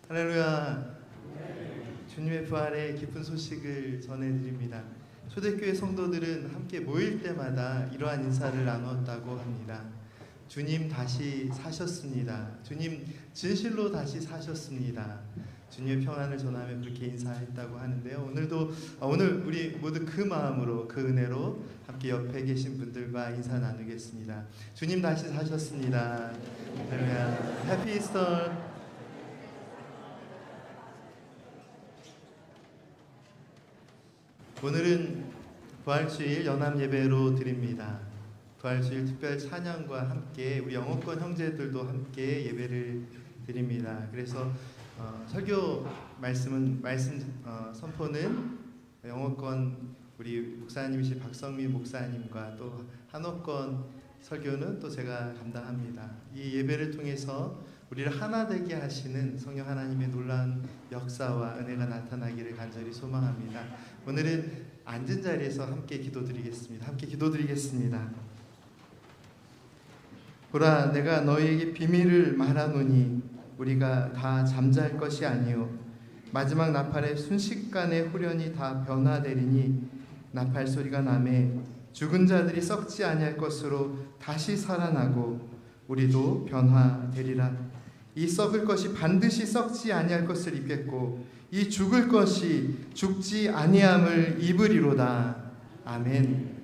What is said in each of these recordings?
할렐루야. 주님의 부활의 기쁜 소식을 전해드립니다. 초대교회 성도들은 함께 모일 때마다 이러한 인사를 나누었다고 합니다. 주님 다시 사셨습니다. 주님 진실로 다시 사셨습니다. 주님의 평안을 전하며 그렇게 인사했다고 하는데요. 오늘 우리 모두 그 마음으로, 그 은혜로 함께 옆에 계신 분들과 인사 나누겠습니다. 주님 다시 사셨습니다. 할렐루야. 해피 이스터. 오늘은 부활주일 연합 예배로 드립니다. 부활주일 특별 찬양과 함께 우리 영어권 형제들도 함께 예배를 드립니다. 그래서 설교 말씀 선포는 영어권 우리 목사님이신 박성민 목사님과 또 한어권 설교는 또 제가 감당합니다. 이 예배를 통해서 우리를 하나 되게 하시는 성령 하나님의 놀라운 역사와 은혜가 나타나기를 간절히 소망합니다. 오늘은 앉은 자리에서 함께 기도드리겠습니다. 함께 기도드리겠습니다. 보라, 내가 너희에게 비밀을 말하노니 우리가 다 잠잘 것이 아니요 마지막 나팔의 순식간에 후련히 다 변화되리니 나팔 소리가 나매 죽은 자들이 썩지 아니할 것으로 다시 살아나고 우리도 변화되리라. 이 썩을 것이 반드시 썩지 아니할 것을 입겠고 이 죽을 것이 죽지 아니함을 입으리로다. 아멘.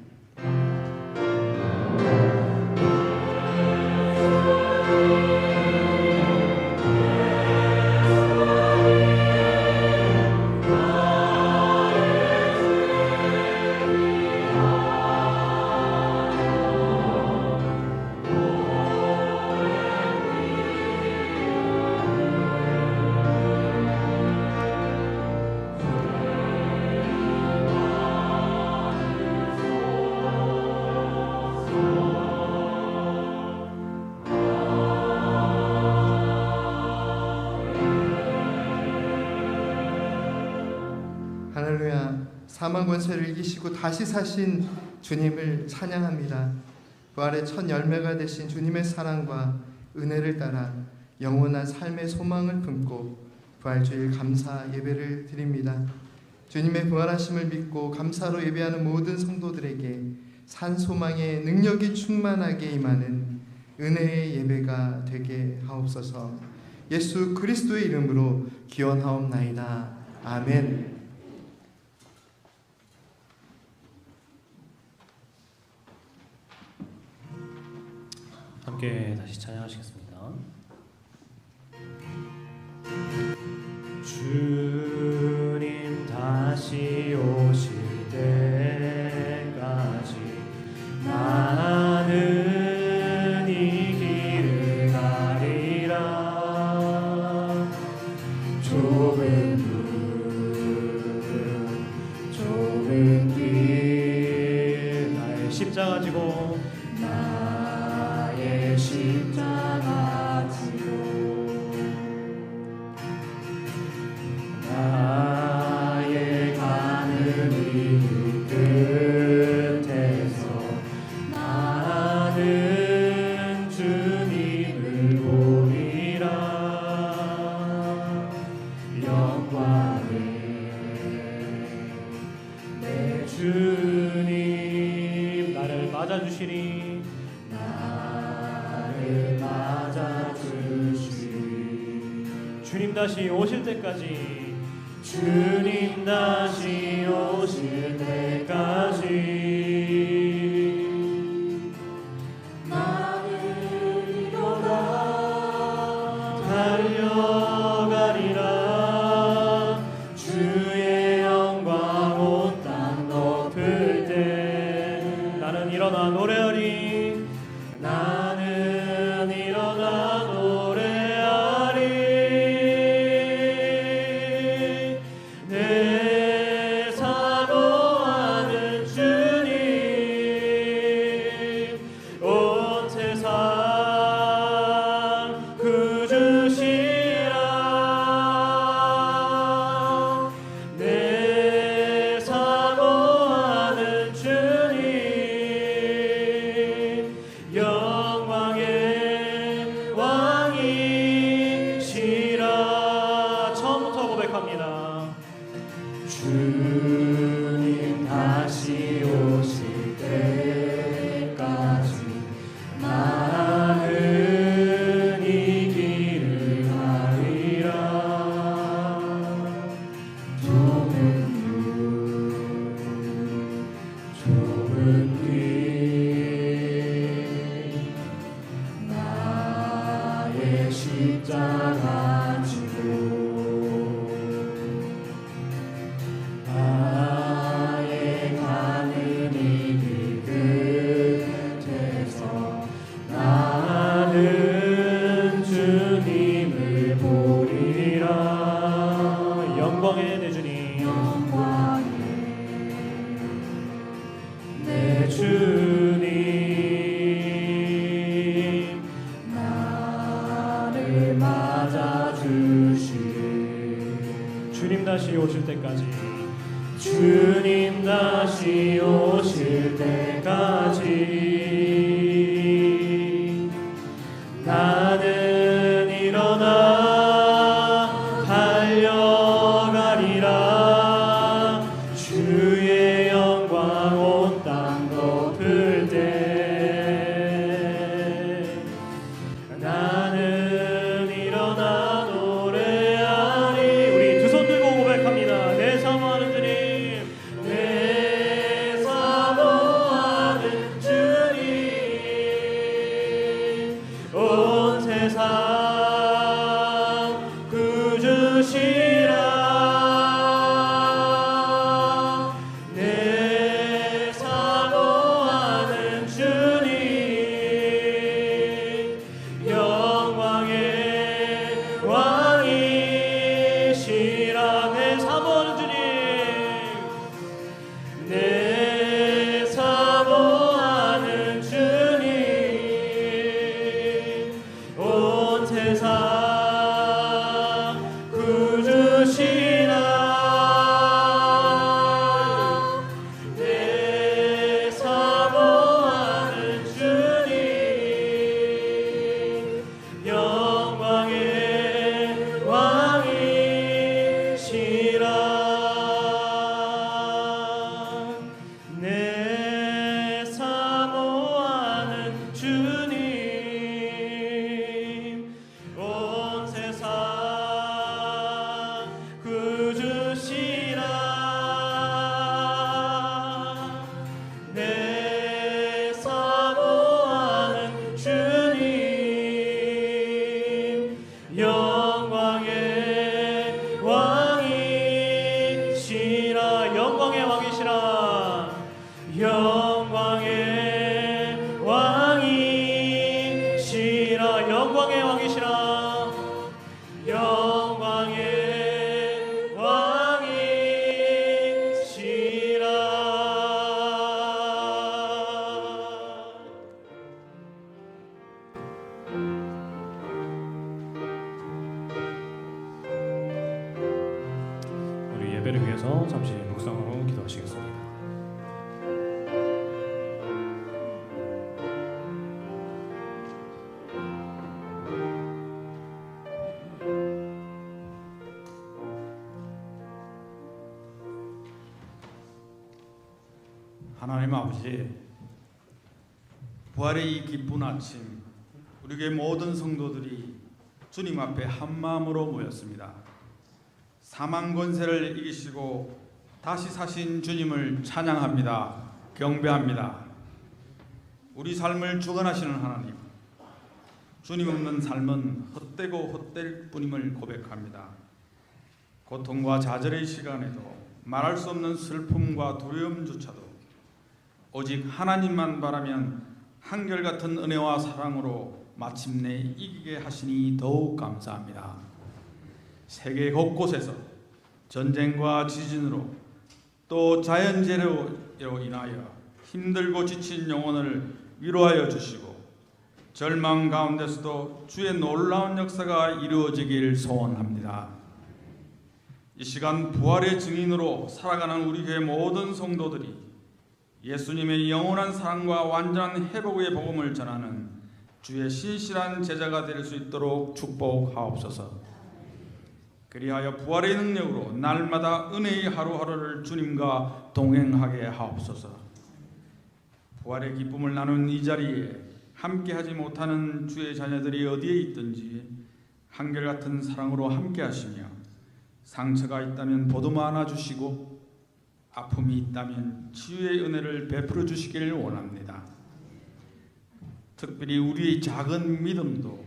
할렐루야. 사망 권세를 이기시고 다시 사신 주님을 찬양합니다. 부활의 첫 열매가 되신 주님의 사랑과 은혜를 따라 영원한 삶의 소망을 품고 부활주일 감사 예배를 드립니다. 주님의 부활하심을 믿고 감사로 예배하는 모든 성도들에게 산 소망의 능력이 충만하게 임하는 은혜의 예배가 되게 하옵소서. 예수 그리스도의 이름으로 기원하옵나이다. 아멘. 함께 다시 찬양하시겠습니다. 주님 다시 오실 때까지 나는 이 길을 가리라. 좁은 길 나의 십자가 지고 십자가 지고 나의 가는 이 끝에서 나는 주님을 보리라. 영광의 내 주님 나를 맞아주시니 주님 다시 오실 때까지 주님 다시 오실 때까지 나는 일어나 달려가리라. 주의 영광 온 땅 덮을 때 나는 일어나 노래하리. 나는 일어나 내 사모하는 주님 온 세상 구주시 십자가 지고 나의 가는 이 길 끝에서 나는 주님을 보리라. 영광의 내 주님, 영광의 내 주님, 나를 맞아주시리. 주님 다시 오실 때까지, 주님 다시 오실 때까지 나는 일어나 달려가리라. 주의 영광 온 땅 덮을 때 나는 일어나 노래하리. 우리 두 손 들고 고백합니다. 내 사모하는 주님, 내 사모하는 주님, 온 세상 구주시라. 내 사모하는 주님, 영광의 왕이시라. 내 사모하는 주님, 내 사모하는 주님, 온 세상 구주시라. 내 사모하는 주님, 영광의 왕이시라. 내 사모하는 주님, 온 세상 구주시라. 내 사모하는 주님, 영광의 왕이시라. 영광의 왕이시라. 영광의 왕이시라. 영광의 왕이시라. 영광의 왕이시라. 우리 예배를 위해서 잠시 묵상하고 기도하시겠습니다. 하나님 아버지, 부활의 이 기쁜 아침, 우리 교회 모든 성도들이 주님 앞에 한 마음으로 모였습니다. 사망 권세를 이기시고 다시 사신 주님을 찬양합니다. 경배합니다. 우리 삶을 주관하시는 하나님, 주님 없는 삶은 헛되고 헛될 뿐임을 고백합니다. 고통과 좌절의 시간에도 말할 수 없는 슬픔과 두려움조차도 오직 하나님만 바라면 한결같은 은혜와 사랑으로 마침내 이기게 하시니 더욱 감사합니다. 세계 곳곳에서 전쟁과 지진으로 또 자연재해로 인하여 힘들고 지친 영혼을 위로하여 주시고 절망 가운데서도 주의 놀라운 역사가 이루어지길 소원합니다. 이 시간 부활의 증인으로 살아가는 우리 교회 모든 성도들이 예수님의 영원한 사랑과 완전한 회복의 복음을 전하는 주의 신실한 제자가 될 수 있도록 축복하옵소서. 그리하여 부활의 능력으로 날마다 은혜의 하루하루를 주님과 동행하게 하옵소서. 부활의 기쁨을 나눈 이 자리에 함께하지 못하는 주의 자녀들이 어디에 있든지 한결같은 사랑으로 함께하시며 상처가 있다면 보듬어 안아주시고 아픔이 있다면 치유의 은혜를 베풀어 주시기를 원합니다. 특별히 우리의 작은 믿음도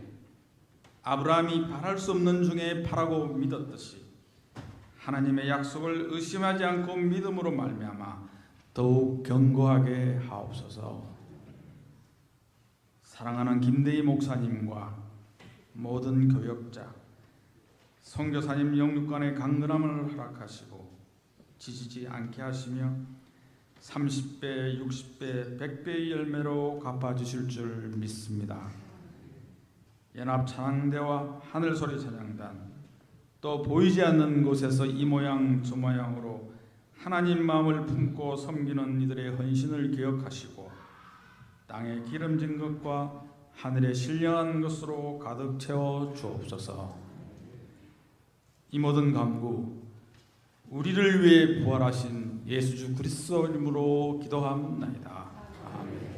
아브라함이 바랄 수 없는 중에 바라고 믿었듯이 하나님의 약속을 의심하지 않고 믿음으로 말미암아 더욱 견고하게 하옵소서. 사랑하는 김대희 목사님과 모든 교역자, 선교사님 영육간의 강건함을 허락하시고 지치지 않게 하시며 30배, 60배, 100배의 열매로 갚아주실 줄 믿습니다. 연합 찬양대와 하늘소리 찬양단, 또 보이지 않는 곳에서 이 모양 저 모양으로 하나님 마음을 품고 섬기는 이들의 헌신을 기억하시고 땅에 기름진 것과 하늘에 신령한 것으로 가득 채워 주옵소서. 이 모든 간구 우리를 위해 부활하신 예수 그리스도 이름으로 기도합나이다. 아멘.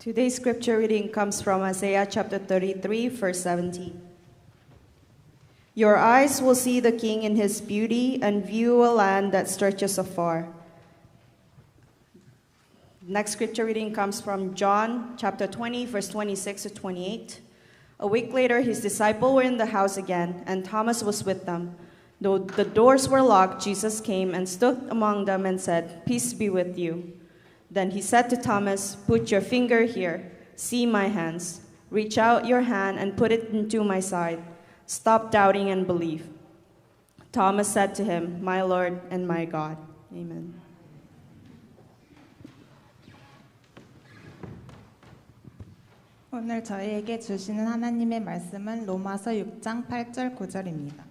Today's scripture reading comes from Isaiah chapter 33, verse 17. Your eyes will see the King in his beauty and view a land that stretches afar. Next scripture reading comes from John chapter 20, verse 26 to 28. A week later, his disciples were in the house again, and Thomas was with them. Though the doors were locked, Jesus came and stood among them and said, "Peace be with you." Then he said to Thomas, "Put your finger here. See my hands. Reach out your hand and put it into my side. Stop doubting and believe." Thomas said to him, "My Lord and my God." Amen. 오늘 저희에게 주시는 하나님의 말씀은 로마서 6장 8절 9절입니다.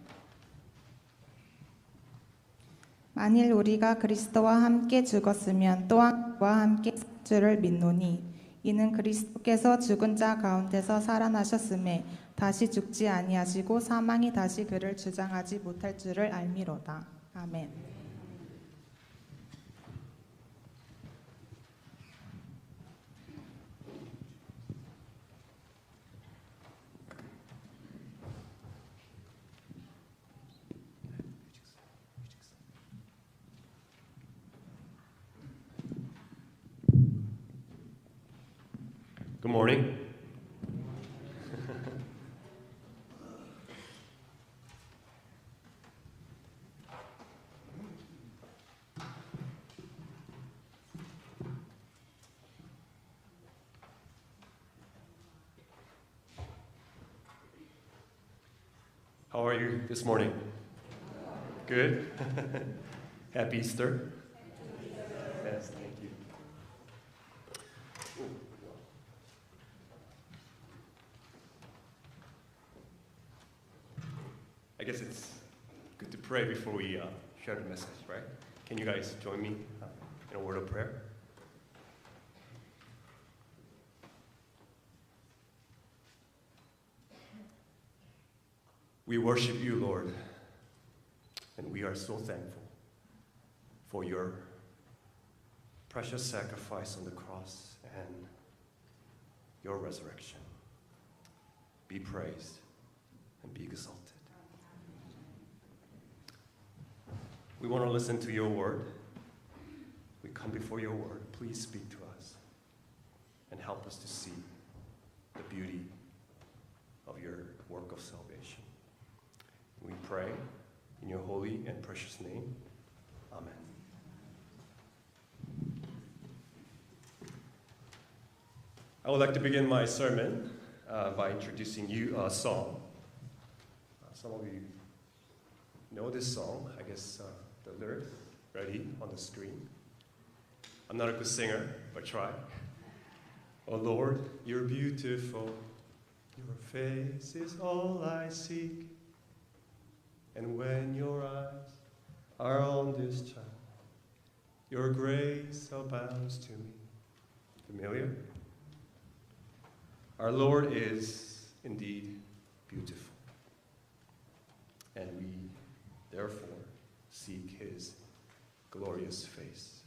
만일 우리가 그리스도와 함께 죽었으면 또한 그와 함께 살 줄을 믿노니 이는 그리스도께서 죽은 자 가운데서 살아나셨음에 다시 죽지 아니하시고 사망이 다시 그를 주장하지 못할 줄을 알미로다. 아멘. Good morning. How are you this morning? Good? Happy Easter? Yes, thank you. I guess it's good to pray before we share the message, right? Can you guys join me in a word of prayer? We worship you, Lord, and we are so thankful for your precious sacrifice on the cross and your resurrection. Be praised and be exalted. We want to listen to your word. We come before your word. Please speak to us and help us to see the beauty of your work of salvation. We pray in your holy and precious name. Amen. I would like to begin my sermon by introducing you a song. Some of you know this song. I guess the lyrics ready on the screen. I'm not a good singer, but try. Oh Lord, you're beautiful. Your face is all I seek. And when your eyes are on this child, your grace abounds to me. Familiar? Our Lord is indeed beautiful. And we, therefore, seek his glorious face.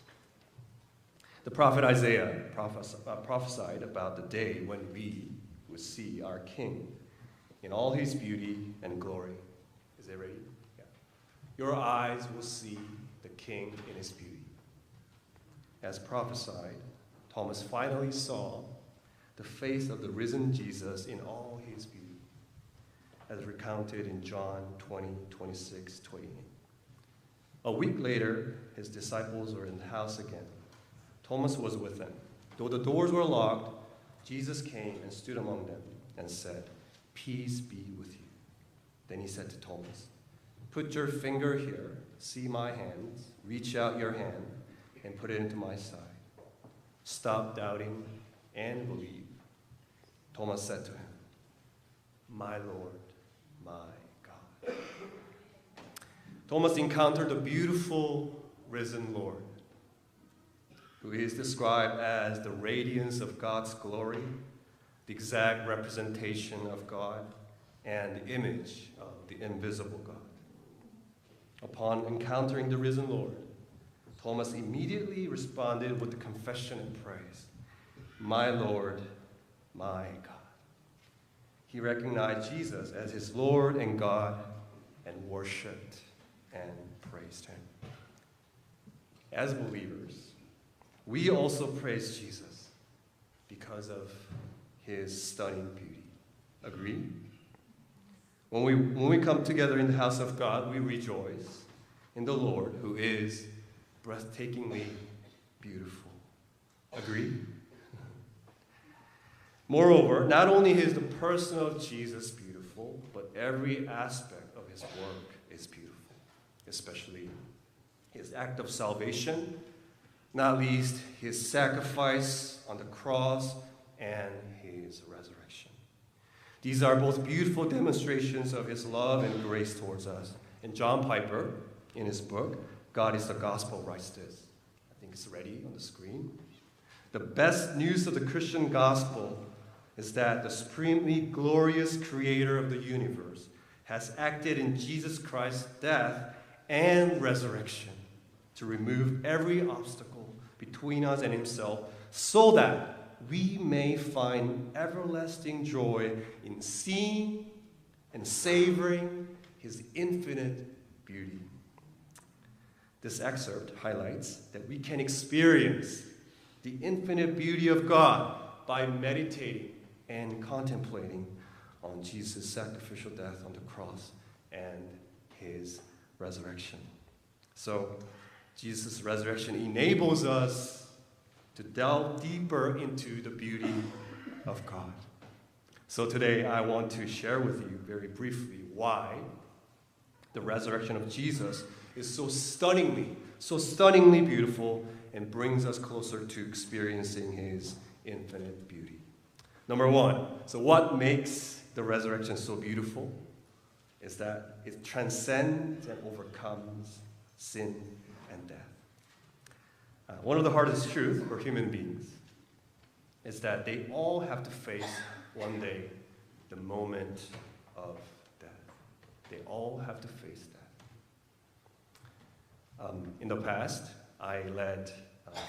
The prophet Isaiah prophesied about the day when we would see our King in all his beauty and glory. Is it ready? Yeah. Your eyes will see the King in his beauty. As prophesied, Thomas finally saw the face of the risen Jesus in all his beauty, as recounted in John 20, 26, 28. A week later, his disciples were in the house again. Thomas was with them. Though the doors were locked, Jesus came and stood among them and said, "Peace be with you." Then he said to Thomas, "Put your finger here, see my hands, reach out your hand and put it into my side. Stop doubting and believe." Thomas said to him, "My Lord, my God." Thomas encountered the beautiful risen Lord, who is described as the radiance of God's glory, the exact representation of God, and the image of the invisible God. Upon encountering the risen Lord, Thomas immediately responded with the confession and praise, "My Lord, my God." He recognized Jesus as his Lord and God and worshiped and praised him. As believers, we also praise Jesus because of his stunning beauty. Agree? When we come together in the house of God, we rejoice in the Lord, who is breathtakingly beautiful. Agree? Moreover, not only is the person of Jesus beautiful, but every aspect of his work is beautiful, especially his act of salvation, not least his sacrifice on the cross and his resurrection. These are both beautiful demonstrations of his love and grace towards us. And John Piper, in his book, God is the Gospel, writes this. I think it's ready on the screen. The best news of the Christian gospel is that the supremely glorious creator of the universe has acted in Jesus Christ's death and resurrection to remove every obstacle between us and himself, so that we may find everlasting joy in seeing and savoring his infinite beauty. This excerpt highlights that we can experience the infinite beauty of God by meditating and contemplating on Jesus' sacrificial death on the cross and his resurrection. So, Jesus' resurrection enables us to delve deeper into the beauty of God. So today I want to share with you very briefly why the resurrection of Jesus is so stunningly beautiful and brings us closer to experiencing his infinite beauty. Number one, so what makes the resurrection so beautiful is that it transcends and overcomes sin and death. One of the hardest truths for human beings is that they all have to face one day the moment of death. They all have to face that. In the past, I led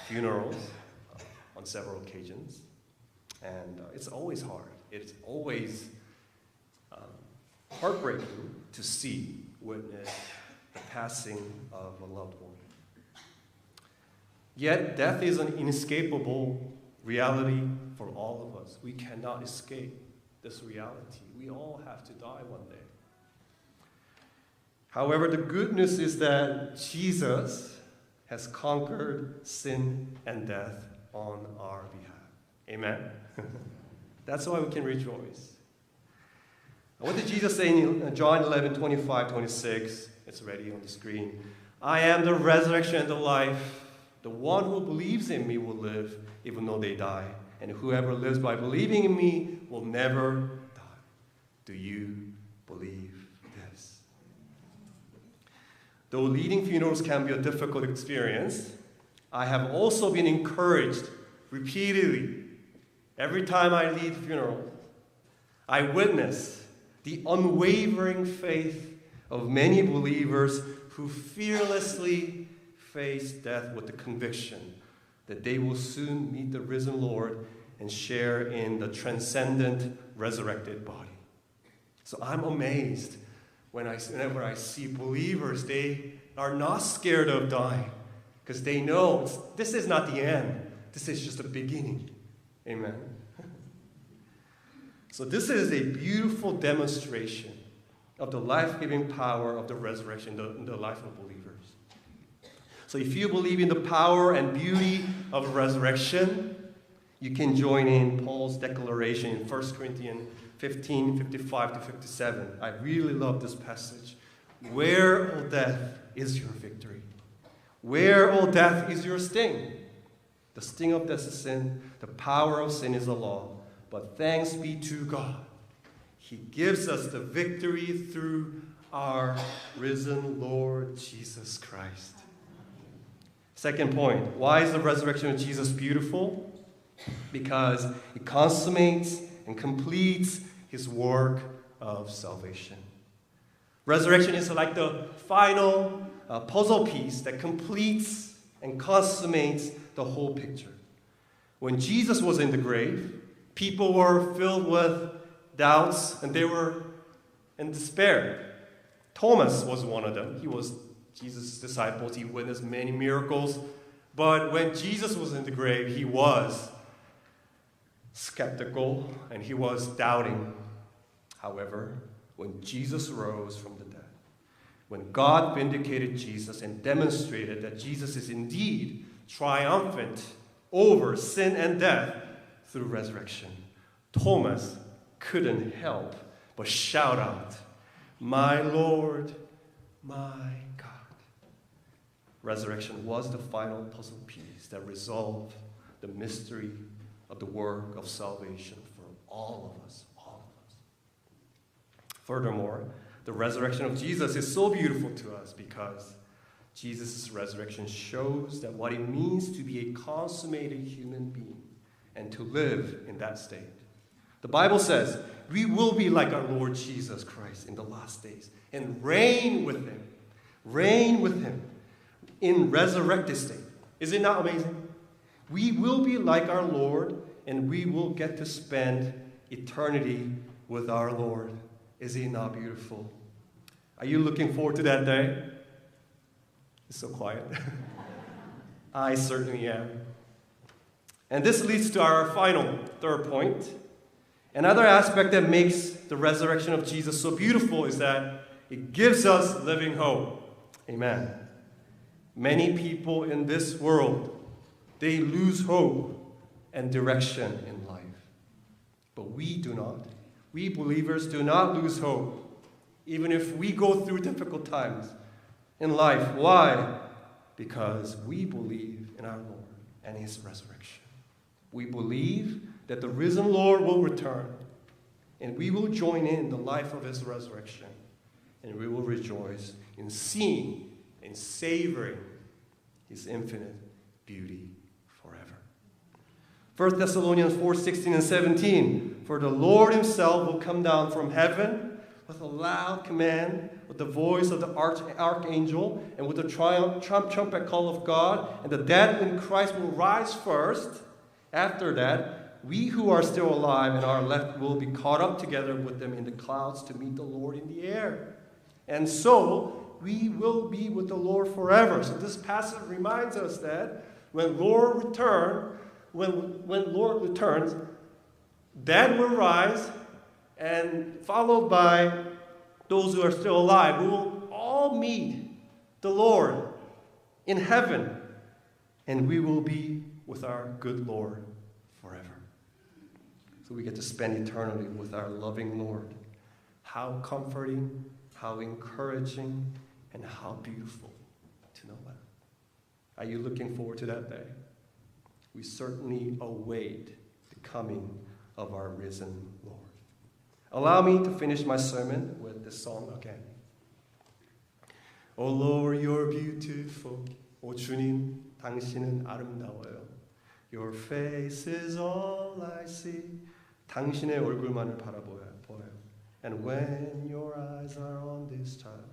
funerals on several occasions, and it's always hard. It's always heartbreaking to witness the passing of a loved one. Yet, death is an inescapable reality for all of us. We cannot escape this reality. We all have to die one day. However, the good news is that Jesus has conquered sin and death on our behalf. Amen? That's why we can rejoice. What did Jesus say in John 11, 25, 26? It's ready on the screen. I am the resurrection and the life. The one who believes in me will live even though they die. And whoever lives by believing in me will never die. Do you believe this? Though leading funerals can be a difficult experience, I have also been encouraged repeatedly. Every time I lead funeral, I witness the unwavering faith of many believers who fearlessly face death with the conviction that they will soon meet the risen Lord and share in the transcendent resurrected body. So I'm amazed whenever I see believers, they are not scared of dying because they know this is not the end. This is just the beginning. Amen. So this is a beautiful demonstration of the life-giving power of the resurrection in the life of believers. So if you believe in the power and beauty of resurrection, you can join in Paul's declaration in 1 Corinthians 15, 55 to 57. I really love this passage. Where, O death, is your victory? Where, O death, is your sting? The sting of death is sin. The power of sin is the law. But thanks be to God. He gives us the victory through our risen Lord Jesus Christ. Second point, why is the resurrection of Jesus beautiful? Because it consummates and completes his work of salvation. Resurrection is like the final puzzle piece that completes and consummates the whole picture. When Jesus was in the grave, people were filled with doubts and they were in despair. Thomas was one of them. He was Jesus' disciple. He witnessed many miracles. But when Jesus was in the grave, he was skeptical and he was doubting. However, when Jesus rose from the dead, when God vindicated Jesus and demonstrated that Jesus is indeed triumphant over sin and death through resurrection, Thomas couldn't help but shout out, "My Lord, my God." Resurrection was the final puzzle piece that resolved the mystery of the work of salvation for all of us. Furthermore, the resurrection of Jesus is so beautiful to us because Jesus' resurrection shows that what it means to be a consummated human being and to live in that state. The Bible says we will be like our Lord Jesus Christ in the last days and reign with him in resurrected state. Is it not amazing? We will be like our Lord and we will get to spend eternity with our Lord. Is it not beautiful? Are you looking forward to that day? It's so quiet. I certainly am. And this leads to our final third point. Another aspect that makes the resurrection of Jesus so beautiful is that it gives us living hope. Amen. Many people in this world, they lose hope and direction in life. But we do not. We believers do not lose hope, even if we go through difficult times in life. Why? Because we believe in our Lord and his resurrection. We believe that the risen Lord will return, and we will join in the life of his resurrection, and we will rejoice in seeing and savoring his infinite beauty forever. 1 Thessalonians 4:16 and 17. For the Lord himself will come down from heaven with a loud command, with the voice of the archangel, and with the trumpet call of God, and the dead in Christ will rise first. After that, we who are still alive and are left will be caught up together with them in the clouds to meet the Lord in the air. And so we will be with the Lord forever. So this passage reminds us that when Lord returns, dead will rise, and followed by those who are still alive. We will all meet the Lord in heaven, and we will be with our good Lord forever. So we get to spend eternity with our loving Lord. How comforting, how encouraging, And how beautiful to know that. Are you looking forward to that day? We certainly await the coming of our risen Lord. Allow me to finish my sermon with this song again. Oh Lord, you're beautiful. 오 주님, 당신은 아름다워요. Your face is all I see. 당신의 얼굴만을 바라보아요. And when your eyes are on this child,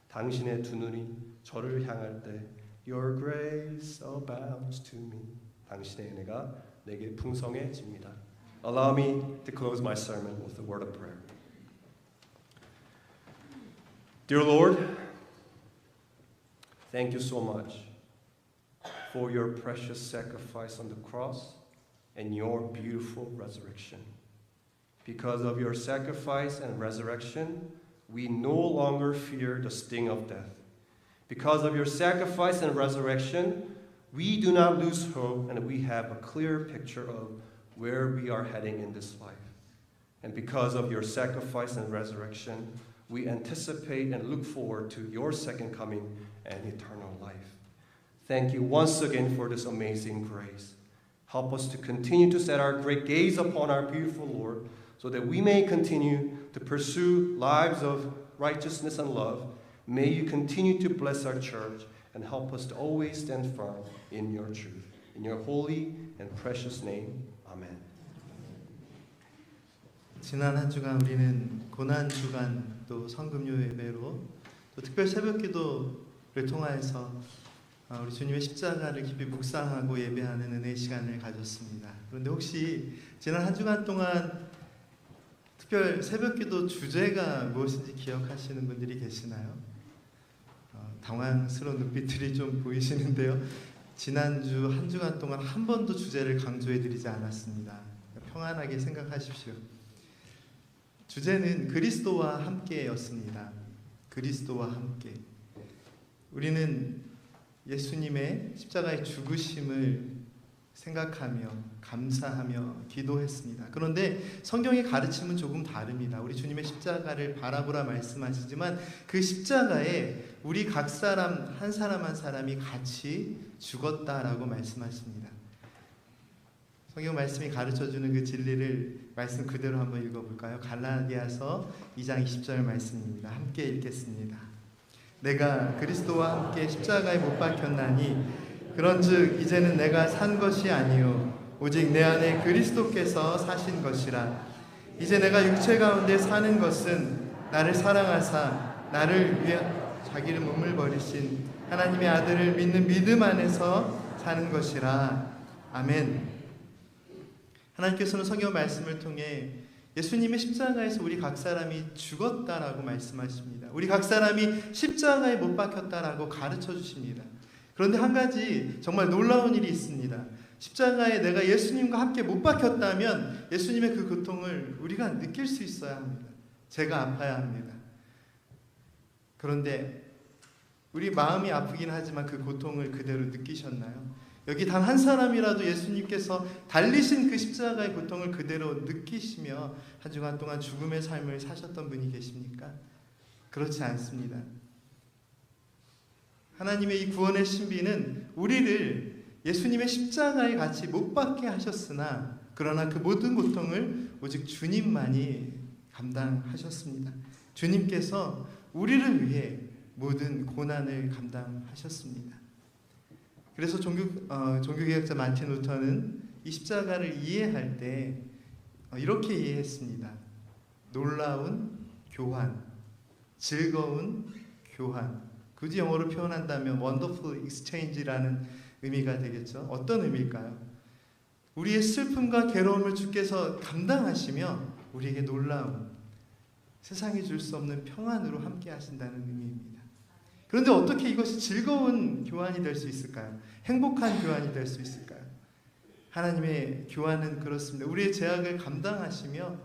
당신의 두 눈이 저를 향할 때, Your grace abounds to me. 당신의 은혜가 내게 풍성해집니다. Allow me to close my sermon with a word of prayer. Dear Lord, thank you so much for your precious sacrifice on the cross and your beautiful resurrection. Because of your sacrifice and resurrection, we no longer fear the sting of death. Because of your sacrifice and resurrection, we do not lose hope and we have a clear picture of where we are heading in this life. And because of your sacrifice and resurrection, we anticipate and look forward to your second coming and eternal life. Thank you once again for this amazing grace. Help us to continue to set our great gaze upon our beautiful Lord, so that we may continue to pursue lives of righteousness and love. May you continue to bless our church and help us to always stand firm in your truth. In your holy and precious name, amen. 지난 한 주간 우리는 고난 주간 또 성금요 예배로 또 특별 새벽기도를 통하여서 우리 주님의 십자가를 깊이 묵상하고 예배하는 은혜의 시간을 가졌습니다. 그런데 혹시 지난 한 주간 동안 특별 새벽기도 주제가 무엇인지 기억하시는 분들이 계시나요? 당황스러운 눈빛들이 좀 보이시는데요. 지난주 한 주간 동안 한 번도 주제를 강조해드리지 않았습니다. 평안하게 생각하십시오. 주제는 그리스도와 함께였습니다. 그리스도와 함께. 우리는 예수님의 십자가의 죽으심을 생각하며 감사하며 기도했습니다. 그런데 성경의 가르침은 조금 다릅니다. 우리 주님의 십자가를 바라보라 말씀하시지만 그 십자가에 우리 각 사람 한 사람 한 사람이 같이 죽었다라고 말씀하십니다. 성경 말씀이 가르쳐주는 그 진리를 말씀 그대로 한번 읽어볼까요? 갈라디아서 2장 20절 말씀입니다. 함께 읽겠습니다. 내가 그리스도와 함께 십자가에 못 박혔나니 그런즉 이제는 내가 산 것이 아니요 오직 내 안에 그리스도께서 사신 것이라. 이제 내가 육체 가운데 사는 것은 나를 사랑하사 나를 위해 자기를 몸을 버리신 하나님의 아들을 믿는 믿음 안에서 사는 것이라. 아멘. 하나님께서는 성경 말씀을 통해 예수님의 십자가에서 우리 각 사람이 죽었다라고 말씀하십니다. 우리 각 사람이 십자가에 못 박혔다라고 가르쳐 주십니다. 그런데 한 가지 정말 놀라운 일이 있습니다. 십자가에 내가 예수님과 함께 못 박혔다면 예수님의 그 고통을 우리가 느낄 수 있어야 합니다. 제가 아파야 합니다. 그런데 우리 마음이 아프긴 하지만 그 고통을 그대로 느끼셨나요? 여기 단 한 사람이라도 예수님께서 달리신 그 십자가의 고통을 그대로 느끼시며 한 주간 동안 죽음의 삶을 사셨던 분이 계십니까? 그렇지 않습니다. 하나님의 이 구원의 신비는 우리를 예수님의 십자가에 같이 못 박게 하셨으나 그러나 그 모든 고통을 오직 주님만이 감당하셨습니다. 주님께서 우리를 위해 모든 고난을 감당하셨습니다. 그래서 종교개혁자 마틴 루터는 이 십자가를 이해할 때 이렇게 이해했습니다. 놀라운 교환, 즐거운 교환. 굳이 영어로 표현한다면 wonderful exchange라는 의미가 되겠죠. 어떤 의미일까요? 우리의 슬픔과 괴로움을 주께서 감당하시며 우리에게 놀라운 세상이 줄 수 없는 평안으로 함께 하신다는 의미입니다. 그런데 어떻게 이것이 즐거운 교환이 될 수 있을까요? 행복한 교환이 될 수 있을까요? 하나님의 교환은 그렇습니다. 우리의 죄악을 감당하시며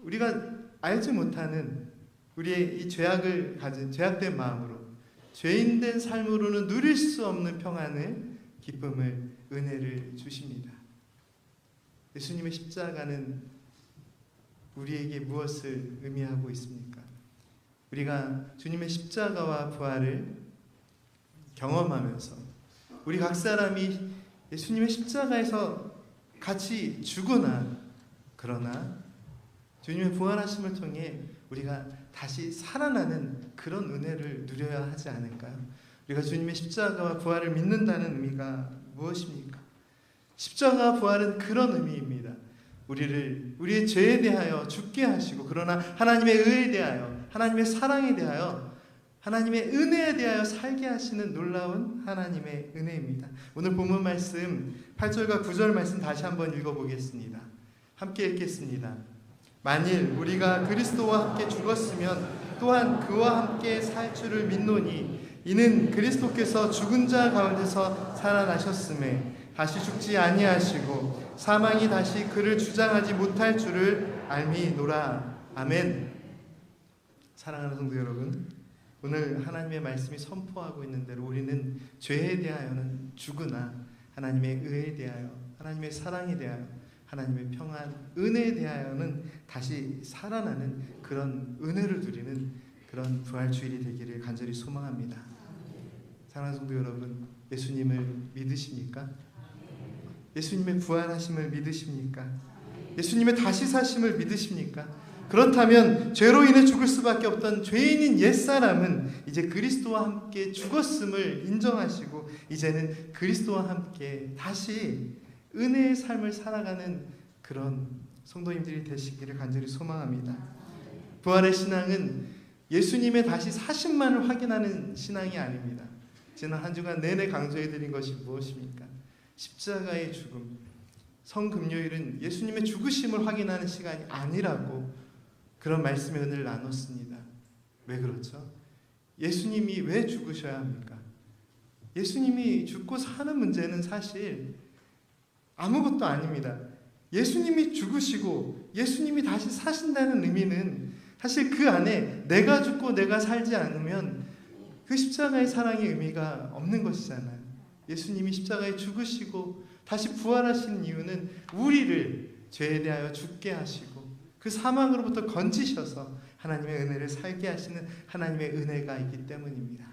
우리가 알지 못하는 우리의 이 죄악을 가진 죄악된 마음으로 죄인된 삶으로는 누릴 수 없는 평안을, 기쁨을, 은혜를 주십니다. 예수님의 십자가는 우리에게 무엇을 의미하고 있습니까? 우리가 주님의 십자가와 부활을 경험하면서 우리 각 사람이 예수님의 십자가에서 같이 죽으나 그러나 주님의 부활하심을 통해 우리가 다시 살아나는 그런 은혜를 누려야 하지 않을까요? 우리가 주님의 십자가와 부활을 믿는다는 의미가 무엇입니까? 십자가와 부활은 그런 의미입니다. 우리의 죄에 대하여 죽게 하시고 그러나 하나님의 의에 대하여 하나님의 사랑에 대하여 하나님의 은혜에 대하여 살게 하시는 놀라운 하나님의 은혜입니다. 오늘 본문 말씀 8절과 9절 말씀 다시 한번 읽어보겠습니다. 함께 읽겠습니다. 만일 우리가 그리스도와 함께 죽었으면 또한 그와 함께 살 줄을 믿노니 이는 그리스도께서 죽은 자 가운데서 살아나셨음에 다시 죽지 아니하시고 사망이 다시 그를 주장하지 못할 줄을 알미노라. 아멘. 사랑하는 성도 여러분, 오늘 하나님의 말씀이 선포하고 있는 대로 우리는 죄에 대하여는 죽으나 하나님의 의에 대하여 하나님의 사랑에 대하여 하나님의 평안, 은혜에 대하여는 다시 살아나는 그런 은혜를 누리는 그런 부활주일이 되기를 간절히 소망합니다. 사랑하는 성도 여러분, 예수님을 믿으십니까? 예수님의 부활하심을 믿으십니까? 예수님의 다시 사심을 믿으십니까? 그렇다면 죄로 인해 죽을 수밖에 없던 죄인인 옛사람은 이제 그리스도와 함께 죽었음을 인정하시고 이제는 그리스도와 함께 다시 은혜의 삶을 살아가는 그런 성도님들이 되시기를 간절히 소망합니다. 부활의 신앙은 예수님의 다시 사심만을 확인하는 신앙이 아닙니다. 지난 한 주간 내내 강조해드린 것이 무엇입니까? 십자가의 죽음. 성금요일은 예수님의 죽으심을 확인하는 시간이 아니라고 그런 말씀의 은혜를 나눴습니다. 왜 그렇죠? 예수님이 왜 죽으셔야 합니까? 예수님이 죽고 사는 문제는 사실 아무것도 아닙니다. 예수님이 죽으시고 예수님이 다시 사신다는 의미는 사실 그 안에 내가 죽고 내가 살지 않으면 그 십자가의 사랑의 의미가 없는 것이잖아요. 예수님이 십자가에 죽으시고 다시 부활하신 이유는 우리를 죄에 대하여 죽게 하시고 그 사망으로부터 건지셔서 하나님의 은혜를 살게 하시는 하나님의 은혜가 있기 때문입니다.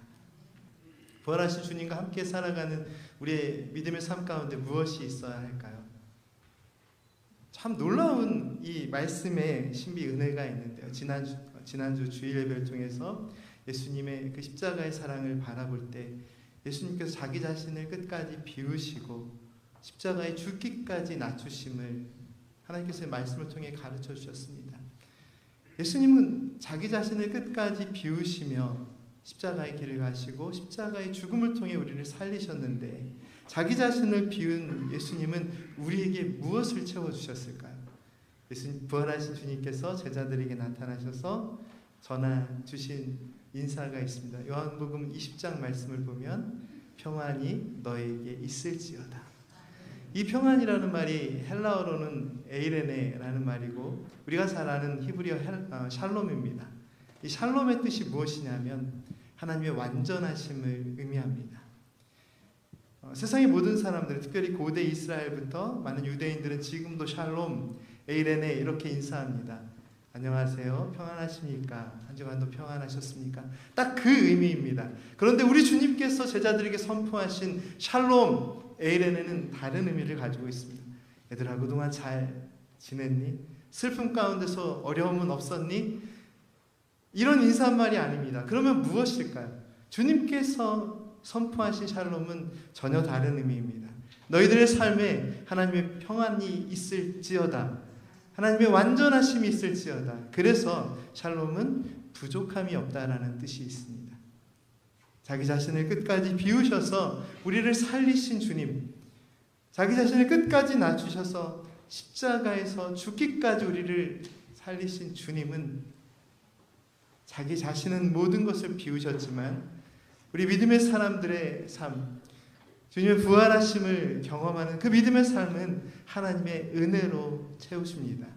부활하신 주님과 함께 살아가는 우리의 믿음의 삶 가운데 무엇이 있어야 할까요? 참 놀라운 이 말씀의 신비 은혜가 있는데요. 지난주 주일 예배를 통해서 예수님의 그 십자가의 사랑을 바라볼 때 예수님께서 자기 자신을 끝까지 비우시고 십자가에 죽기까지 낮추심을 하나님께서의 말씀을 통해 가르쳐 주셨습니다. 예수님은 자기 자신을 끝까지 비우시며 십자가의 길을 가시고 십자가의 죽음을 통해 우리를 살리셨는데 자기 자신을 비운 예수님은 우리에게 무엇을 채워주셨을까요? 예수님 부활하신 주님께서 제자들에게 나타나셔서 전하 주신 인사가 있습니다. 요한복음 20장 말씀을 보면 평안이 너에게 있을지어다. 이 평안이라는 말이 헬라어로는 에이레네라는 말이고 우리가 잘 아는 히브리어 샬롬입니다. 이 샬롬의 뜻이 무엇이냐면 하나님의 완전하심을 의미합니다. 세상의 모든 사람들, 특별히 고대 이스라엘부터 많은 유대인들은 지금도 샬롬, 에이레네 이렇게 인사합니다. 안녕하세요. 평안하십니까? 한 주간도 평안하셨습니까? 딱 그 의미입니다. 그런데 우리 주님께서 제자들에게 선포하신 샬롬, 에이레네는 다른 의미를 가지고 있습니다. 얘들아 그동안 잘 지냈니? 슬픔 가운데서 어려움은 없었니? 이런 인사말이 아닙니다. 그러면 무엇일까요? 주님께서 선포하신 샬롬은 전혀 다른 의미입니다. 너희들의 삶에 하나님의 평안이 있을지어다. 하나님의 완전하심이 있을지어다. 그래서 샬롬은 부족함이 없다라는 뜻이 있습니다. 자기 자신을 끝까지 비우셔서 우리를 살리신 주님, 자기 자신을 끝까지 낮추셔서 십자가에서 죽기까지 우리를 살리신 주님은 자기 자신은 모든 것을 비우셨지만 우리 믿음의 사람들의 삶, 주님의 부활하심을 경험하는 그 믿음의 삶은 하나님의 은혜로 채우십니다.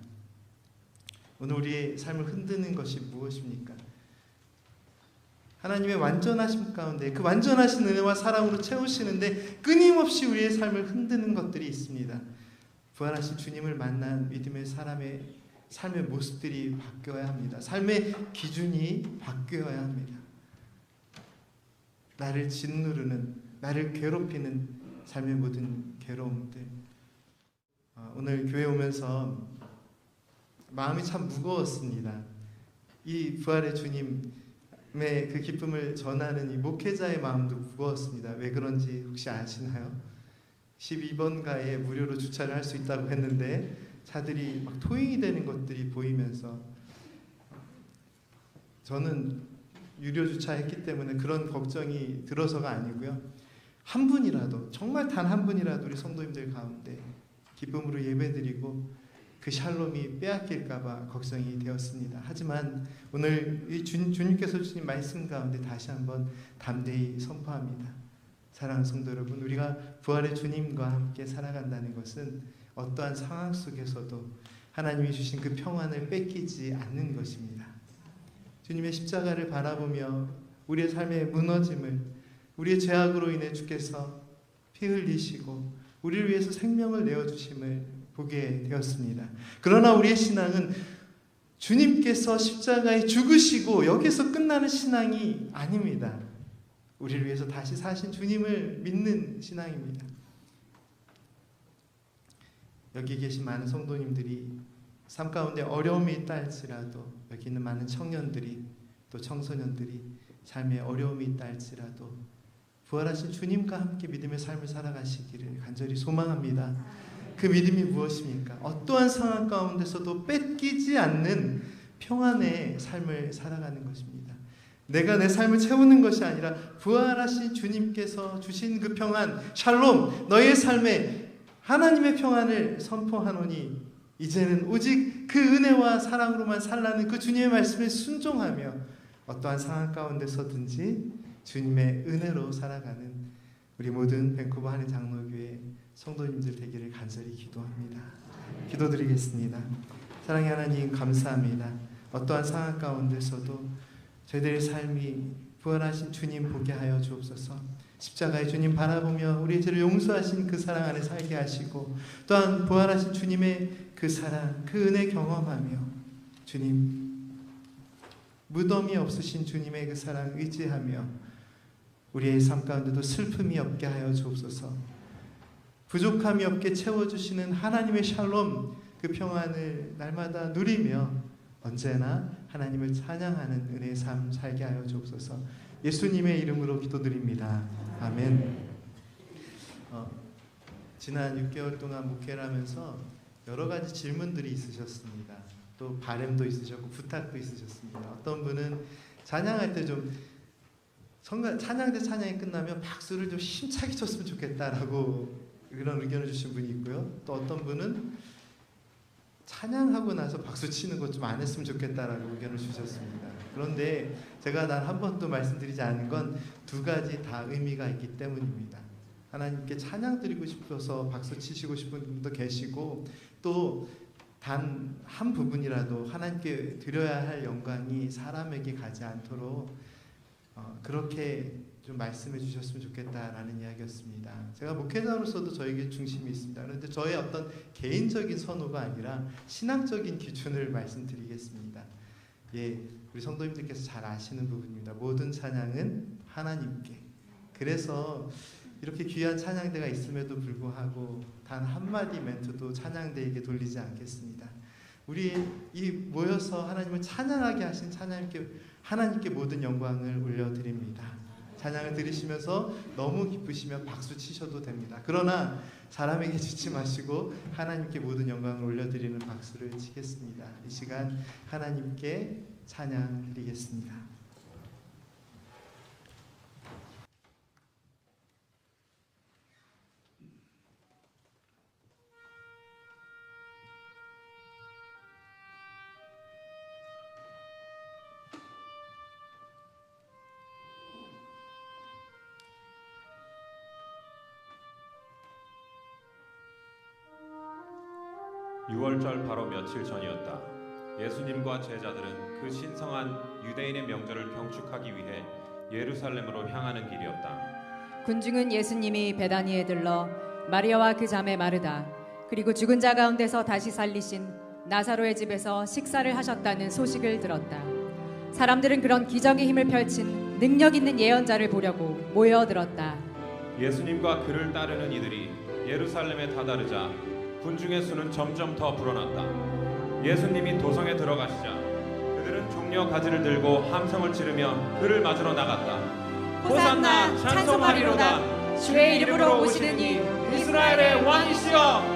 오늘 우리의 삶을 흔드는 것이 무엇입니까? 하나님의 완전하심 가운데 그 완전하신 은혜와 사랑으로 채우시는데 끊임없이 우리의 삶을 흔드는 것들이 있습니다. 부활하신 주님을 만난 믿음의 사람의 삶의 모습들이 바뀌어야 합니다. 삶의 기준이 바뀌어야 합니다. 나를 짓누르는, 나를 괴롭히는 삶의 모든 괴로움들. 오늘 교회 오면서 마음이 참 무거웠습니다. 이 부활의 주님의 그 기쁨을 전하는 이 목회자의 마음도 무거웠습니다. 왜 그런지 혹시 아시나요? 12번가에 무료로 주차를 할 수 있다고 했는데 차들이 막 토행이 되는 것들이 보이면서, 저는 유료 주차했기 때문에 그런 걱정이 들어서가 아니고요. 한 분이라도, 정말 단 한 분이라도 우리 성도님들 가운데 기쁨으로 예배드리고 그 샬롬이 빼앗길까봐 걱정이 되었습니다. 하지만 오늘 이 주님께서 주신 말씀 가운데 다시 한번 담대히 선포합니다. 사랑하는 성도 여러분, 우리가 부활의 주님과 함께 살아간다는 것은 어떠한 상황 속에서도 하나님이 주신 그 평안을 뺏기지 않는 것입니다. 주님의 십자가를 바라보며 우리의 삶의 무너짐을, 우리의 죄악으로 인해 주께서 피 흘리시고 우리를 위해서 생명을 내어주심을 보게 되었습니다. 그러나 우리의 신앙은 주님께서 십자가에 죽으시고 여기서 끝나는 신앙이 아닙니다. 우리를 위해서 다시 사신 주님을 믿는 신앙입니다. 여기 계신 많은 성도님들이 삶 가운데 어려움이 있다 할지라도, 여기 있는 많은 청년들이 또 청소년들이 삶에 어려움이 있다 할지라도 부활하신 주님과 함께 믿음의 삶을 살아가시기를 간절히 소망합니다. 그 믿음이 무엇입니까? 어떠한 상황 가운데서도 뺏기지 않는 평안의 삶을 살아가는 것입니다. 내가 내 삶을 채우는 것이 아니라 부활하신 주님께서 주신 그 평안, 샬롬, 너의 삶에 하나님의 평안을 선포하노니 이제는 오직 그 은혜와 사랑으로만 살라는 그 주님의 말씀에 순종하며 어떠한 상황 가운데서든지 주님의 은혜로 살아가는 우리 모든 밴쿠버 한인 장로교회 성도님들 되기를 간절히 기도합니다. 기도드리겠습니다. 사랑의 하나님, 감사합니다. 어떠한 상황 가운데서도 저희들의 삶이 부활하신 주님 보게 하여 주옵소서. 십자가의 주님 바라보며 우리의 죄를 용서하신 그 사랑 안에 살게 하시고, 또한 부활하신 주님의 그 사랑, 그 은혜 경험하며 주님, 무덤이 없으신 주님의 그 사랑 의지하며 우리의 삶 가운데도 슬픔이 없게 하여 주옵소서. 부족함이 없게 채워주시는 하나님의 샬롬, 그 평안을 날마다 누리며 언제나 하나님을 찬양하는 은혜의 삶 살게 하여 주옵소서. 예수님의 이름으로 기도드립니다. 아멘. 지난 6개월 동안 목회를 하면서 여러 가지 질문들이 있으셨습니다. 또 바람도 있으셨고 부탁도 있으셨습니다. 어떤 분은 찬양할 때 좀 찬양대 찬양이 끝나면 박수를 좀 힘차게 쳤으면 좋겠다라고 그런 의견을 주신 분이 있고요. 또 어떤 분은 찬양하고 나서 박수 치는 것 좀 안 했으면 좋겠다라고 의견을 주셨습니다. 그런데 제가 단 한 번도 말씀드리지 않은 건 두 가지 다 의미가 있기 때문입니다. 하나님께 찬양 드리고 싶어서 박수 치시고 싶은 분도 계시고, 또 단 한 부분이라도 하나님께 드려야 할 영광이 사람에게 가지 않도록 그렇게 좀 말씀해 주셨으면 좋겠다라는 이야기였습니다. 제가 목회자로서도 저에게 중심이 있습니다. 그런데 저의 어떤 개인적인 선호가 아니라 신앙적인 기준을 말씀드리겠습니다. 예, 우리 성도님들께서 잘 아시는 부분입니다. 모든 찬양은 하나님께. 그래서 이렇게 귀한 찬양대가 있음에도 불구하고 단 한마디 멘트도 찬양대에게 돌리지 않겠습니다. 우리 이 모여서 하나님을 찬양하게 하신 하나님께 모든 영광을 올려드립니다. 찬양을 들으시면서 너무 기쁘시면 박수 치셔도 됩니다. 그러나 사람에게 주지 마시고 하나님께 모든 영광을 올려드리는 박수를 치겠습니다. 이 시간 하나님께 찬양 드리겠습니다. 6월절 바로 며칠 전이었다. 예수님과 제자들은 그 신성한 유대인의 명절을 경축하기 위해 예루살렘으로 향하는 길이었다. 군중은 예수님이 베다니에 들러 마리아와 그 자매 마르다, 그리고 죽은 자 가운데서 다시 살리신 나사로의 집에서 식사를 하셨다는 소식을 들었다. 사람들은 그런 기적의 힘을 펼친 능력 있는 예언자를 보려고 모여들었다. 예수님과 그를 따르는 이들이 예루살렘에 다다르자 군중의 수는 점점 더 불어났다. 예수님이 도성에 들어가시자 그들은 종려 가지를 들고 함성을 지르며 그를 맞으러 나갔다. 호산나 찬송하리로다. 주의 이름으로 오시는 이 이스라엘의 왕이시여.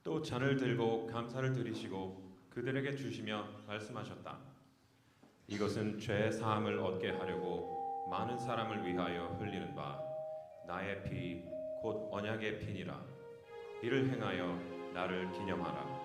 또 잔을 들고 감사를 드리시고 그들에게 주시며 말씀하셨다. 이것은 죄 사함을 얻게 하려고 많은 사람을 위하여 흘리는 바 나의 피 곧 언약의 피니라. 이를 행하여 나를 기념하라.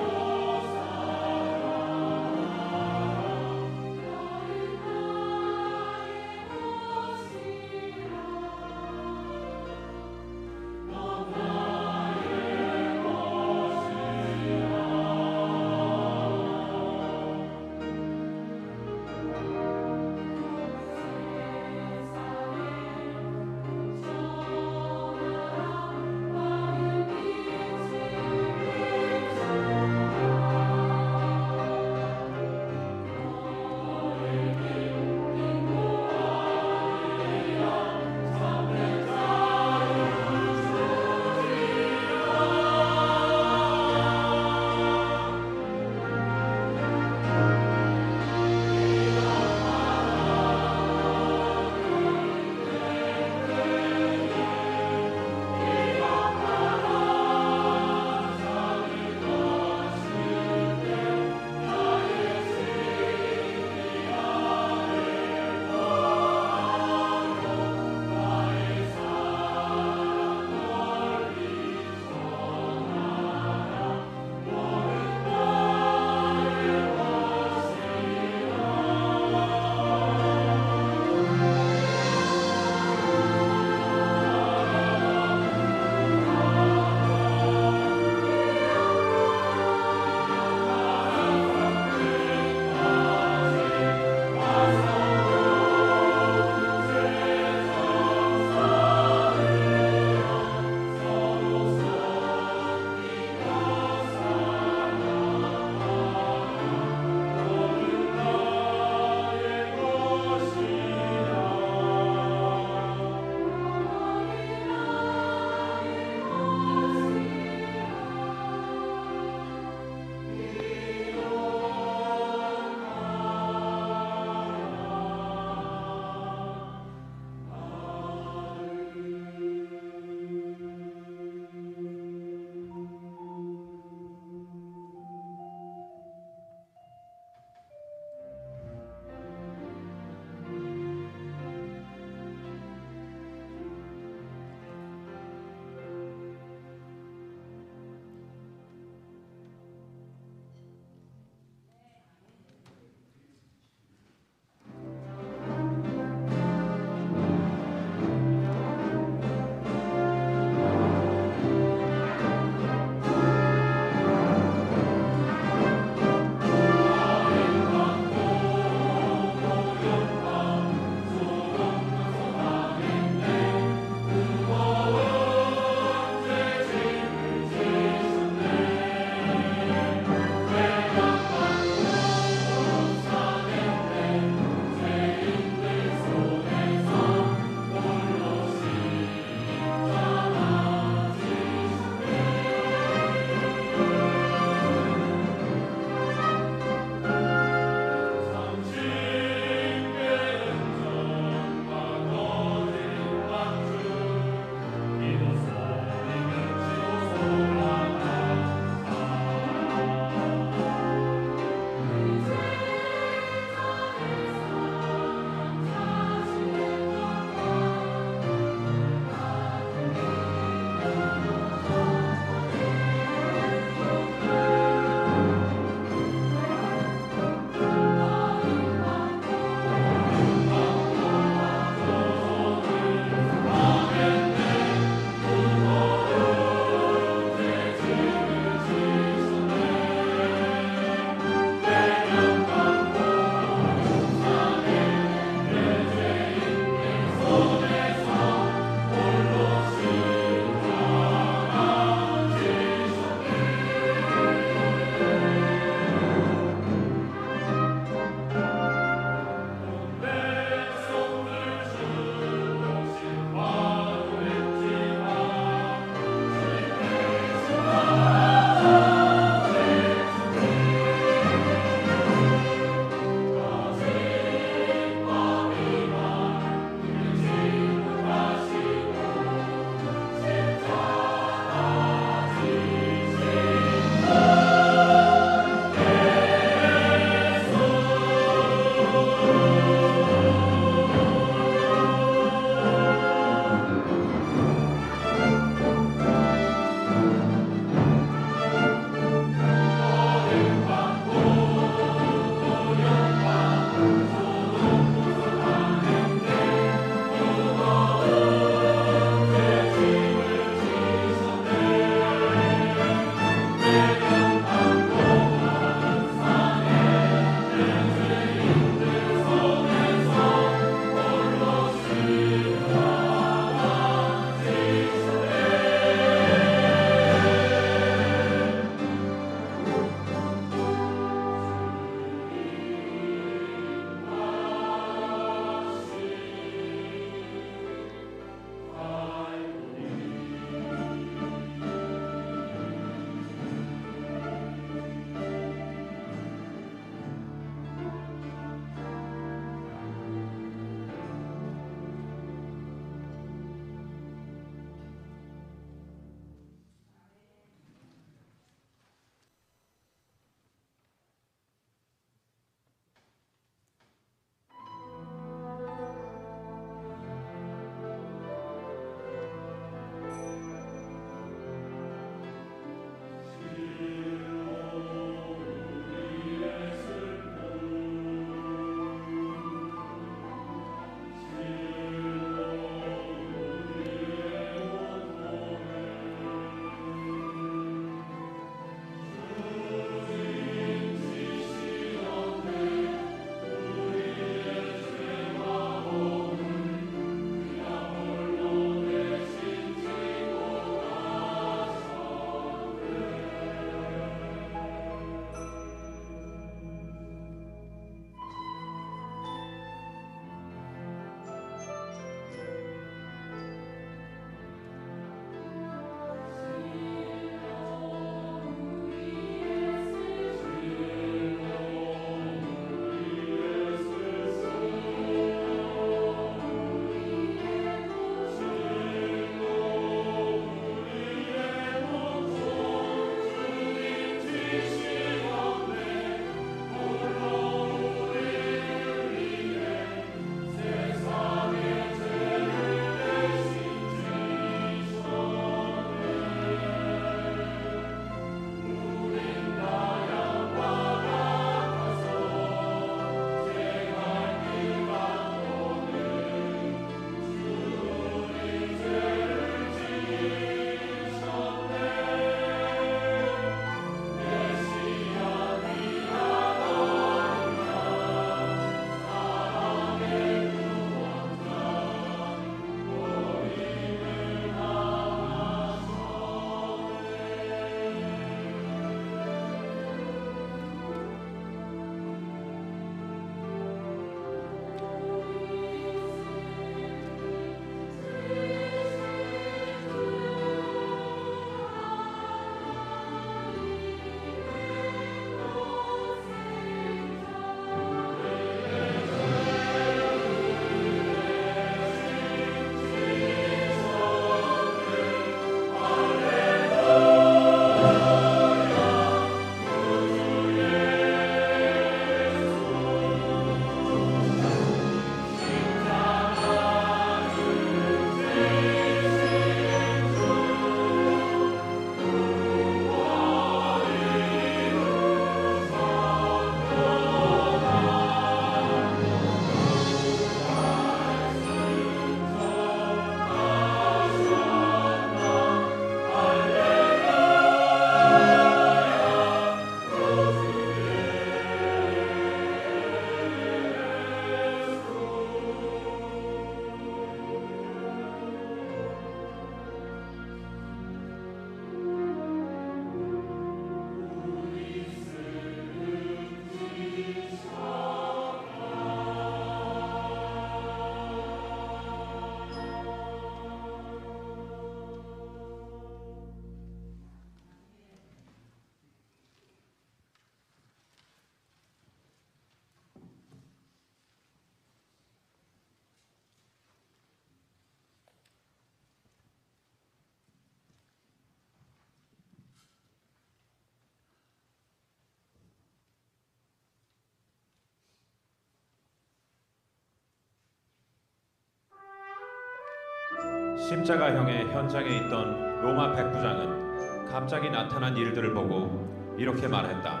십자가형의 현장에 있던 로마 백부장은 갑자기 나타난 일들을 보고 이렇게 말했다.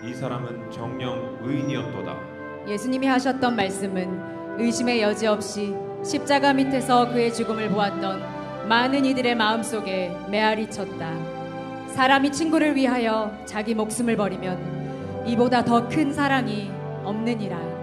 이 사람은 정령 의인이었도다. 예수님이 하셨던 말씀은 의심의 여지 없이 십자가 밑에서 그의 죽음을 보았던 많은 이들의 마음속에 메아리 쳤다. 사람이 친구를 위하여 자기 목숨을 버리면 이보다 더 큰 사랑이 없느니라.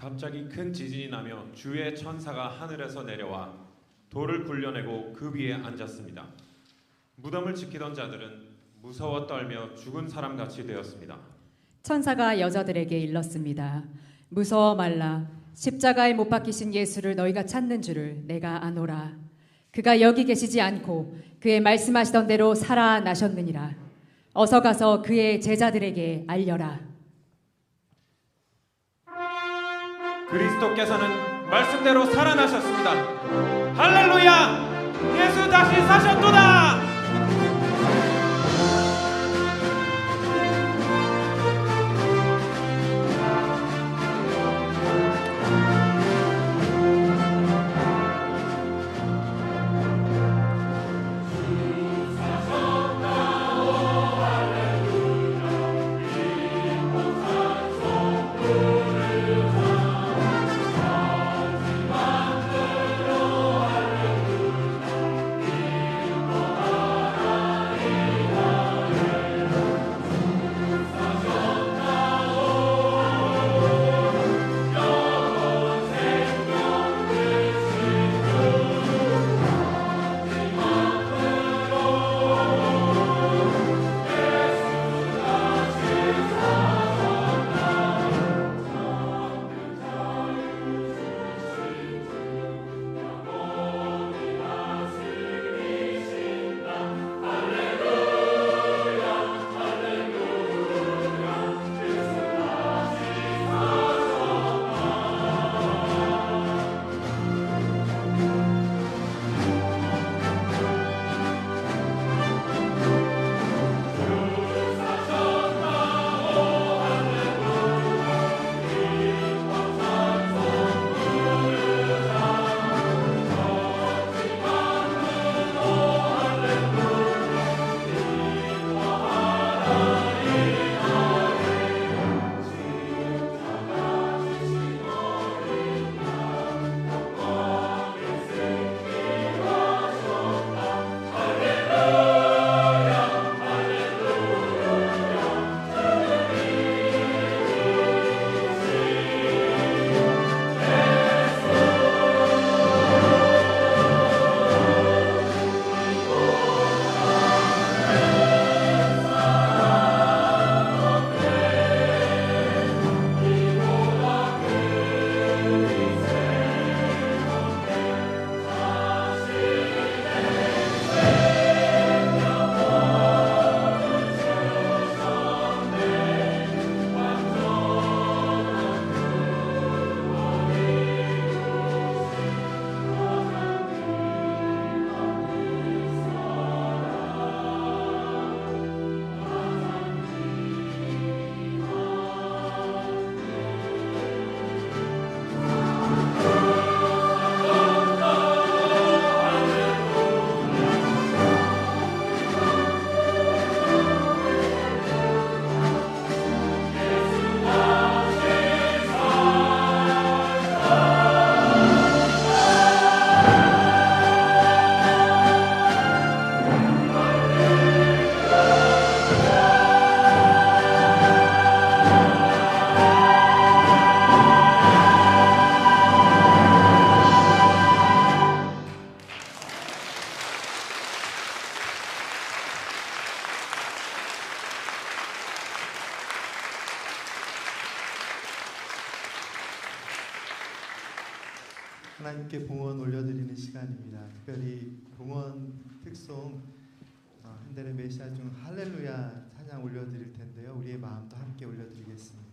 갑자기 큰 지진이 나며 주의 천사가 하늘에서 내려와 돌을 굴려내고 그 위에 앉았습니다. 무덤을 지키던 자들은 무서워 떨며 죽은 사람같이 되었습니다. 천사가 여자들에게 일렀습니다. 무서워 말라. 십자가에 못 박히신 예수를 너희가 찾는 줄을 내가 아노라. 그가 여기 계시지 않고 그의 말씀하시던 대로 살아나셨느니라. 어서 가서 그의 제자들에게 알려라. 그리스도께서는 말씀대로 살아나셨습니다. 할렐루야! 예수 다시 사셨도다! 하나님께 봉헌 올려드리는 시간입니다. 특별히 봉헌 특송 현대의 메시아 중 할렐루야 찬양 올려드릴 텐데요. 우리의 마음도 함께 올려드리겠습니다.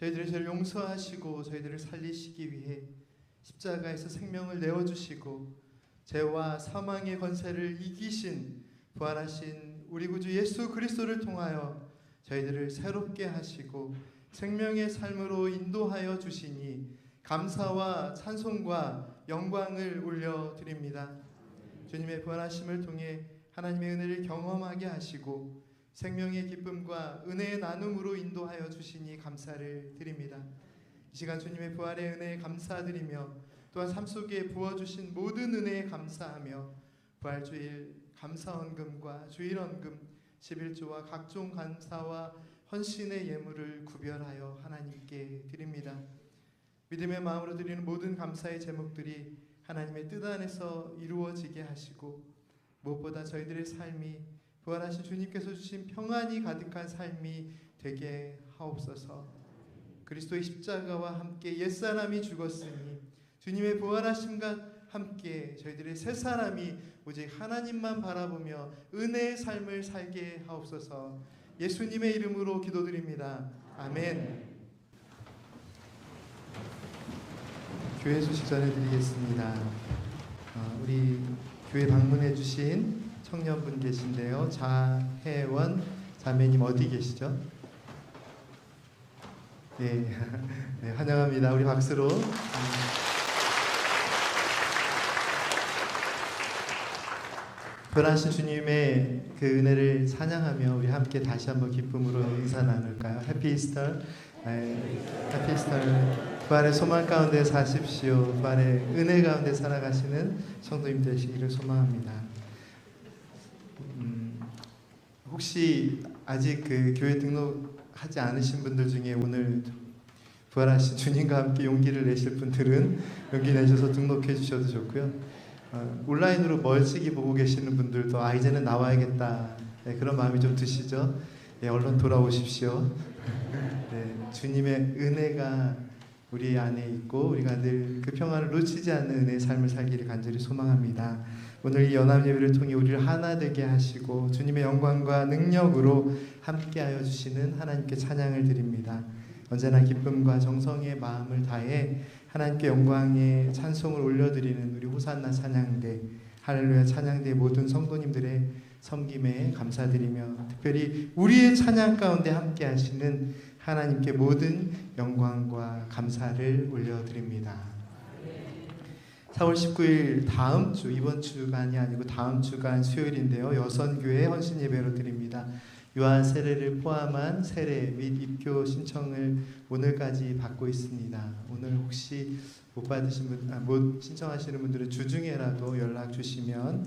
저희들을 용서하시고 저희들을 살리시기 위해 십자가에서 생명을 내어주시고 죄와 사망의 권세를 이기신 부활하신 우리 구주 예수 그리스도를 통하여 저희들을 새롭게 하시고 생명의 삶으로 인도하여 주시니 감사와 찬송과 영광을 올려드립니다. 주님의 부활하심을 통해 하나님의 은혜를 경험하게 하시고 생명의 기쁨과 은혜의 나눔으로 인도하여 주시니 감사를 드립니다. 이 시간 주님의 부활의 은혜에 감사드리며 또한 삶 속에 부어주신 모든 은혜에 감사하며 부활주일 감사헌금과 주일헌금 11조와 각종 감사와 헌신의 예물을 구별하여 하나님께 드립니다. 믿음의 마음으로 드리는 모든 감사의 제목들이 하나님의 뜻 안에서 이루어지게 하시고 무엇보다 저희들의 삶이 부활하신 주님께서 주신 평안이 가득한 삶이 되게 하옵소서. 그리스도의 십자가와 함께 옛사람이 죽었으니 주님의 부활하심과 함께 저희들의 새 사람이 오직 하나님만 바라보며 은혜의 삶을 살게 하옵소서. 예수님의 이름으로 기도드립니다. 아멘. 교회 소식 전해드리겠습니다. 우리 교회 방문해 주신 청년분 계신데요. 자혜원 자매님 어디 계시죠? 네, 네, 환영합니다. 우리 박수로. 부활하신 주님의 그 은혜를 찬양하며 우리 함께 다시 한번 기쁨으로 인사 나눌까요? 해피 이스터. 해피 이스터. 부활의 소망 가운데 사십시오. 부활의 은혜 가운데 살아가시는 성도님 되시기를 소망합니다. 혹시 아직 그 교회 등록하지 않으신 분들 중에 오늘 부활하신 주님과 함께 용기를 내실 분들은 용기 내셔서 등록해 주셔도 좋고요. 온라인으로 멀찍이 보고 계시는 분들도 이제는 나와야겠다, 네, 그런 마음이 좀 드시죠? 네, 얼른 돌아오십시오. 네, 주님의 은혜가 우리 안에 있고 우리가 늘 그 평안을 놓치지 않는 은혜의 삶을 살기를 간절히 소망합니다. 오늘 이 연합 예배를 통해 우리를 하나 되게 하시고 주님의 영광과 능력으로 함께하여 주시는 하나님께 찬양을 드립니다. 언제나 기쁨과 정성의 마음을 다해 하나님께 영광의 찬송을 올려드리는 우리 호산나 찬양대, 할렐루야 찬양대 모든 성도님들의 섬김에 감사드리며 특별히 우리의 찬양 가운데 함께 하시는 하나님께 모든 영광과 감사를 올려드립니다. 4월 19일 다음 주, 이번 주간이 아니고 다음 주간 수요일인데요. 여선교회 헌신 예배로 드립니다. 유아 세례를 포함한 세례 및 입교 신청을 오늘까지 받고 있습니다. 오늘 혹시 못 받으신 분, 못 신청하시는 분들은 주중에라도 연락 주시면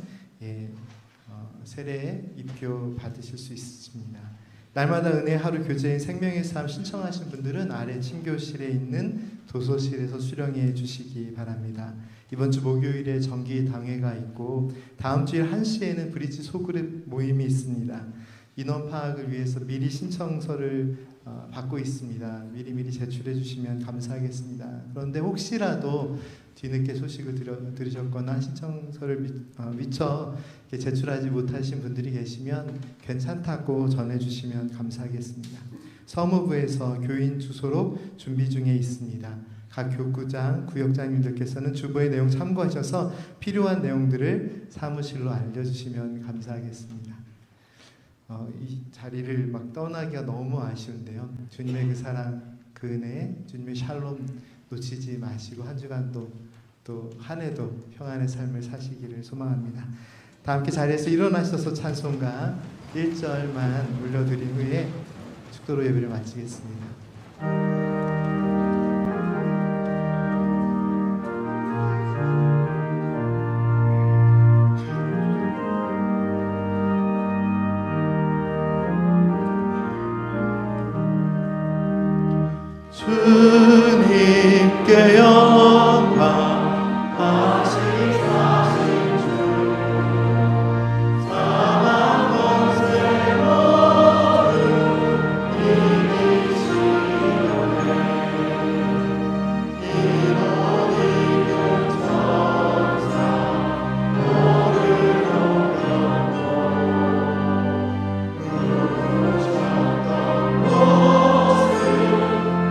세례 입교 받으실 수 있습니다. 날마다 은혜 하루 교제인 생명의 삶 신청하신 분들은 아래 침교실에 있는 도서실에서 수령해 주시기 바랍니다. 이번 주 목요일에 정기 당회가 있고 다음 주일 1시에는 브릿지 소그룹 모임이 있습니다. 인원 파악을 위해서 미리 신청서를 받고 있습니다. 미리 제출해 주시면 감사하겠습니다. 그런데 혹시라도 뒤늦게 소식을 들으셨거나 신청서를 미처 제출하지 못하신 분들이 계시면 괜찮다고 전해주시면 감사하겠습니다. 사무부에서 교인 주소로 준비 중에 있습니다. 각 교구장, 구역장님들께서는 주보의 내용 참고하셔서 필요한 내용들을 사무실로 알려주시면 감사하겠습니다. 이 자리를 막 떠나기가 너무 아쉬운데요. 주님의 그 사랑, 그 은혜, 주님의 샬롬 놓치지 마시고 한 주간 또 한 해도 평안의 삶을 사시기를 소망합니다. 다 함께 자리에서 일어나셔서 찬송가 1절만 올려드린 후에 축도로 예배를 마치겠습니다. 주님께 영광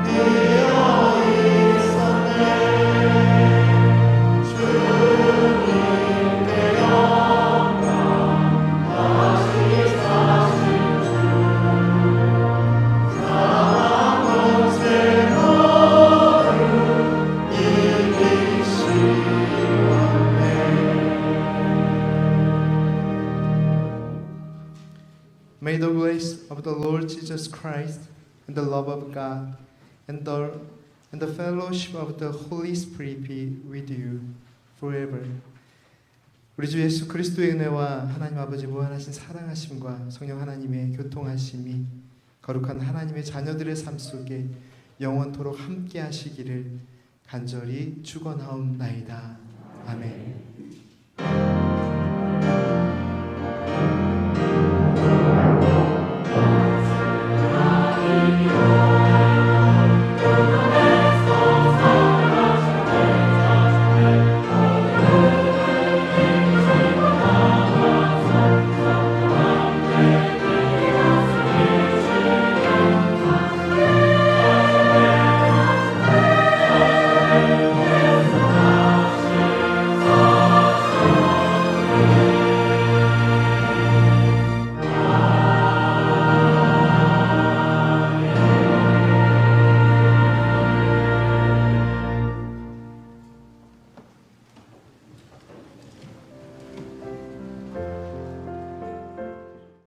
이 Jesus Christ and the love of God and the fellowship of the Holy Spirit be with you forever. 우리 주 예수 그리스도의 은혜와 하나님 아버지 무한하신 사랑하심과 성령 하나님의 교통하심이 거룩한 하나님의 자녀들의 삶 속에 영원토록 함께 하시기를 간절히 축원하옵나이다. 아멘.